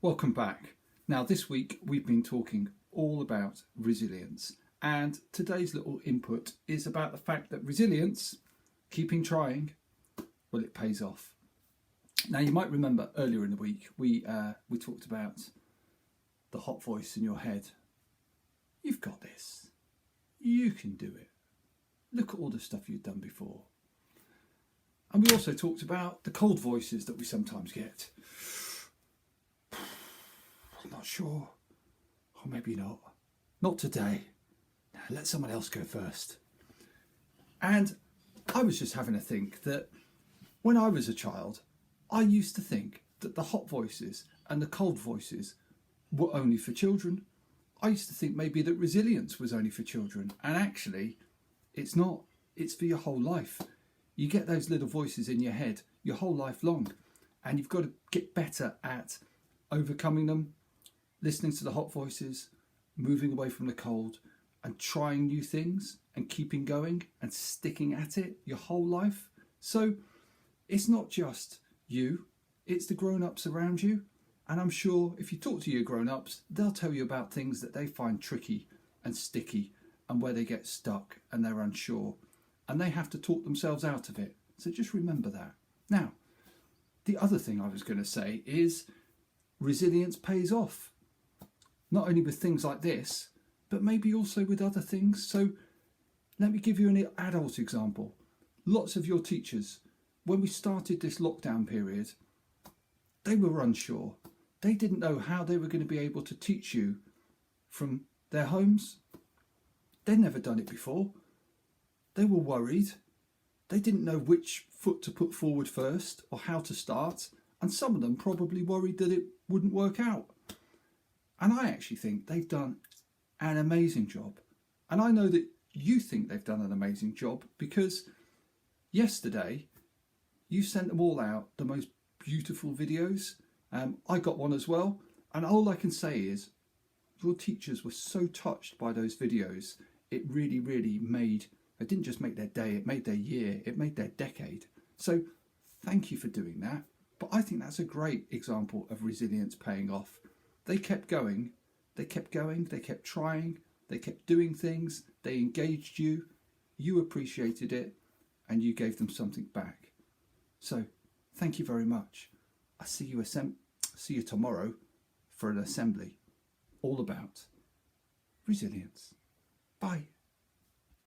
Welcome back. Now this week we've been talking all about resilience, and today's little input is about the fact that resilience, keeping trying, well, it pays off. Now you might remember earlier in the week we talked about the hot voice in your head. You've got this. You can do it. Look at all the stuff you've done before. And we also talked about the cold voices that we sometimes get. I'm not sure. Or maybe not. Not today. Now, let someone else go first. And I was just having a think that when I was a child, I used to think that the hot voices and the cold voices were only for children. I used to think maybe that resilience was only for children. And actually, it's not. It's for your whole life. You get those little voices in your head your whole life long. And you've got to get better at overcoming them, listening to the hot voices, moving away from the cold, and trying new things and keeping going and sticking at it your whole life. So it's not just you, it's the grown-ups around you. And I'm sure if you talk to your grown-ups, they'll tell you about things that they find tricky and sticky and where they get stuck and they're unsure. And they have to talk themselves out of it. So just remember that. Now, the other thing I was going to say is resilience pays off. Not only with things like this, but maybe also with other things. So let me give you an adult example. Lots of your teachers, when we started this lockdown period, they were unsure. They didn't know how they were going to be able to teach you from their homes. They'd never done it before. They were worried. They didn't know which foot to put forward first or how to start. And some of them probably worried that it wouldn't work out. And I actually think they've done an amazing job. And I know that you think they've done an amazing job because yesterday you sent them all out the most beautiful videos. I got one as well. And all I can say is your teachers were so touched by those videos. It really, really it didn't just make their day, it made their year, it made their decade. So thank you for doing that. But I think that's a great example of resilience paying off. They kept going, they kept trying, they kept doing things, they engaged you, you appreciated it, and you gave them something back. So, thank you very much. I see you tomorrow for an assembly all about resilience. Bye.